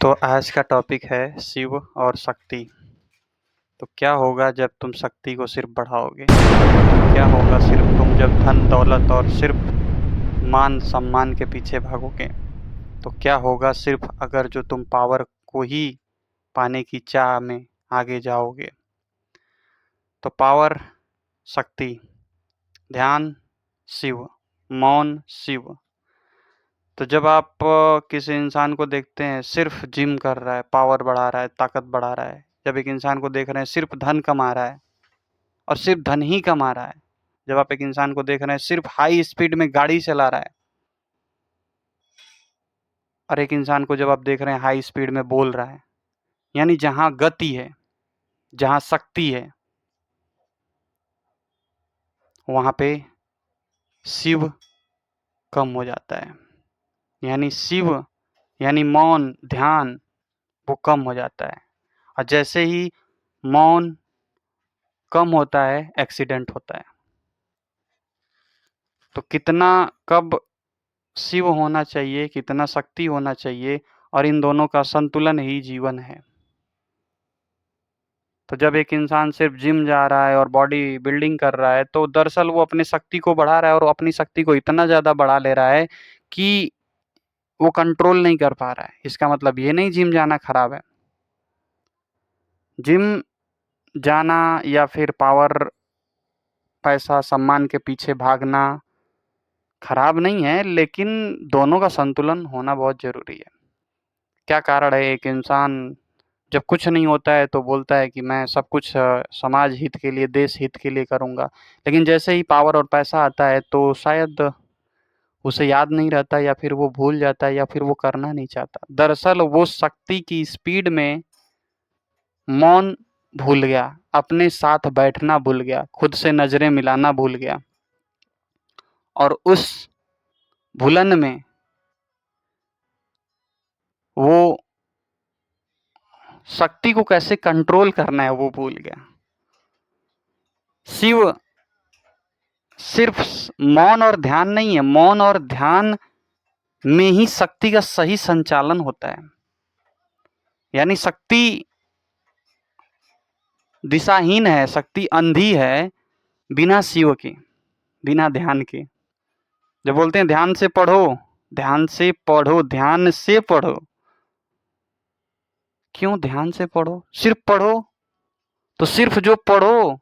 तो आज का टॉपिक है शिव और शक्ति। तो क्या होगा जब तुम शक्ति को सिर्फ बढ़ाओगे? क्या होगा सिर्फ तुम जब धन दौलत और सिर्फ मान सम्मान के पीछे भागोगे? तो क्या होगा सिर्फ अगर जो तुम पावर को ही पाने की चाह में आगे जाओगे? तो पावर शक्ति, ध्यान शिव, मौन शिव। तो जब आप किसी इंसान को देखते हैं सिर्फ जिम कर रहा है, पावर बढ़ा रहा है, ताकत बढ़ा रहा है, जब एक इंसान को देख रहे हैं सिर्फ धन कमा रहा है और सिर्फ धन ही कमा रहा है, जब आप एक इंसान को देख रहे हैं सिर्फ हाई स्पीड में गाड़ी चला रहा है और एक इंसान को जब आप देख रहे हैं हाई स्पीड में बोल रहा है, यानी जहां गति है, जहां शक्ति है, वहां पे शिव कम हो जाता है। यानी शिव यानी मौन ध्यान वो कम हो जाता है। और जैसे ही मौन कम होता है एक्सीडेंट होता है। तो कितना कब शिव होना चाहिए, कितना शक्ति होना चाहिए, और इन दोनों का संतुलन ही जीवन है। तो जब एक इंसान सिर्फ जिम जा रहा है और बॉडी बिल्डिंग कर रहा है तो दरअसल वो अपनी शक्ति को बढ़ा रहा है और अपनी शक्ति को इतना ज़्यादा बढ़ा ले रहा है कि वो कंट्रोल नहीं कर पा रहा है। इसका मतलब ये नहीं जिम जाना खराब है। जिम जाना या फिर पावर पैसा सम्मान के पीछे भागना खराब नहीं है, लेकिन दोनों का संतुलन होना बहुत ज़रूरी है। क्या कारण है, एक इंसान जब कुछ नहीं होता है तो बोलता है कि मैं सब कुछ समाज हित के लिए, देश हित के लिए करूँगा, लेकिन जैसे ही पावर और पैसा आता है तो शायद उसे याद नहीं रहता या फिर वो भूल जाता है या फिर वो करना नहीं चाहता। दरअसल वो शक्ति की स्पीड में मौन भूल गया, अपने साथ बैठना भूल गया, खुद से नज़रें मिलाना भूल गया, और उस भुलन में वो शक्ति को कैसे कंट्रोल करना है वो भूल गया। शिव सिर्फ मौन और ध्यान नहीं है, मौन और ध्यान में ही शक्ति का सही संचालन होता है। यानी शक्ति दिशाहीन है, शक्ति अंधी है बिना शिव के, बिना ध्यान के। जब बोलते हैं ध्यान से पढ़ो, ध्यान से पढ़ो, ध्यान से पढ़ो, क्यों ध्यान से पढ़ो? सिर्फ पढ़ो तो सिर्फ जो पढ़ो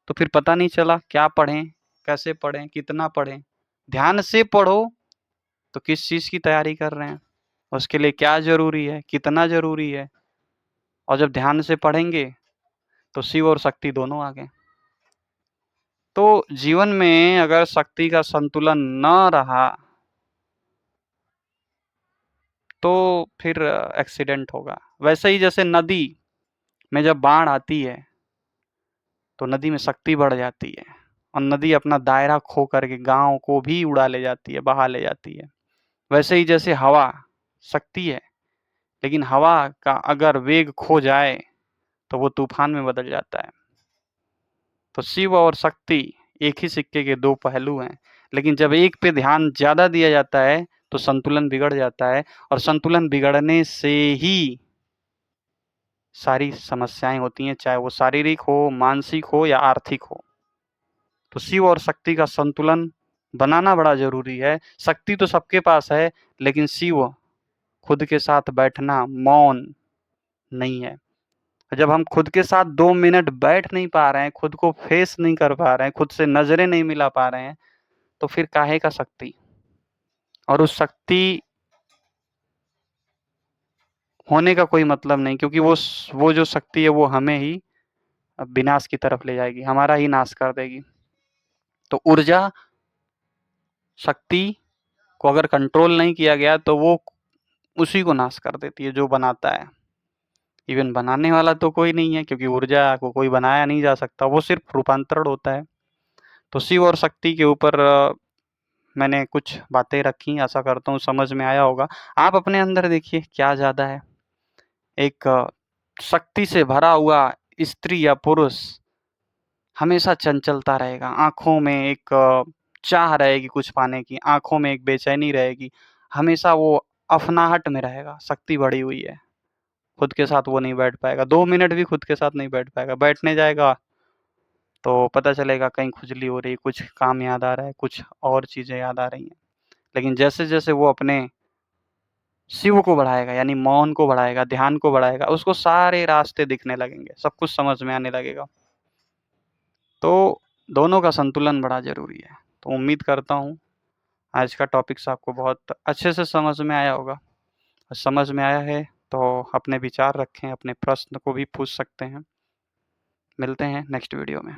तो फिर पता नहीं चला क्या पढ़ें, कैसे पढ़ें, कितना पढ़ें। ध्यान से पढ़ो तो किस चीज़ की तैयारी कर रहे हैं, उसके लिए क्या ज़रूरी है, कितना ज़रूरी है। और जब ध्यान से पढ़ेंगे तो शिव और शक्ति दोनों आ गए। तो जीवन में अगर शक्ति का संतुलन न रहा तो फिर एक्सीडेंट होगा। वैसे ही जैसे नदी में जब बाढ़ आती है तो नदी में शक्ति बढ़ जाती है और नदी अपना दायरा खो करके गाँव को भी उड़ा ले जाती है, बहा ले जाती है। वैसे ही जैसे हवा शक्ति है, लेकिन हवा का अगर वेग खो जाए तो वो तूफान में बदल जाता है। तो शिव और शक्ति एक ही सिक्के के दो पहलू हैं, लेकिन जब एक पे ध्यान ज़्यादा दिया जाता है तो संतुलन बिगड़ जाता है, और संतुलन बिगड़ने से ही सारी समस्याएं होती हैं, चाहे वो शारीरिक हो, मानसिक हो या आर्थिक हो। तो शिव और शक्ति का संतुलन बनाना बड़ा ज़रूरी है। शक्ति तो सबके पास है, लेकिन शिव खुद के साथ बैठना, मौन नहीं है। जब हम खुद के साथ 2 मिनट बैठ नहीं पा रहे हैं, खुद को फेस नहीं कर पा रहे हैं, खुद से नज़रें नहीं मिला पा रहे हैं, तो फिर काहे का शक्ति? और उस शक्ति होने का कोई मतलब नहीं, क्योंकि वो जो शक्ति है वो हमें ही विनाश की तरफ ले जाएगी, हमारा ही नाश कर देगी। तो ऊर्जा शक्ति को अगर कंट्रोल नहीं किया गया तो वो उसी को नाश कर देती है जो बनाता है। इवन बनाने वाला तो कोई नहीं है, क्योंकि ऊर्जा को कोई बनाया नहीं जा सकता, वो सिर्फ रूपांतरण होता है। तो शिव और शक्ति के ऊपर मैंने कुछ बातें रखी, आशा करता हूँ समझ में आया होगा। आप अपने अंदर देखिए क्या ज़्यादा है। एक शक्ति से भरा हुआ स्त्री या पुरुष हमेशा चंचलता रहेगा, आँखों में एक चाह रहेगी कुछ पाने की, आँखों में एक बेचैनी रहेगी, हमेशा वो अफनाहट में रहेगा। शक्ति बढ़ी हुई है। खुद के साथ वो नहीं बैठ पाएगा, 2 मिनट भी खुद के साथ नहीं बैठ पाएगा। बैठने जाएगा तो पता चलेगा कहीं खुजली हो रही है, कुछ काम याद आ रहा है, कुछ और चीज़ें याद आ रही हैं। लेकिन जैसे-जैसे वो अपने शिव को बढ़ाएगा, यानी मौन को बढ़ाएगा, ध्यान को बढ़ाएगा, उसको सारे रास्ते दिखने लगेंगे, सब कुछ समझ में आने लगेगा। तो दोनों का संतुलन बड़ा ज़रूरी है। तो उम्मीद करता हूँ आज का टॉपिक्स आपको बहुत अच्छे से समझ में आया होगा। समझ में आया है तो अपने विचार रखें, अपने प्रश्न को भी पूछ सकते हैं। मिलते हैं नेक्स्ट वीडियो में।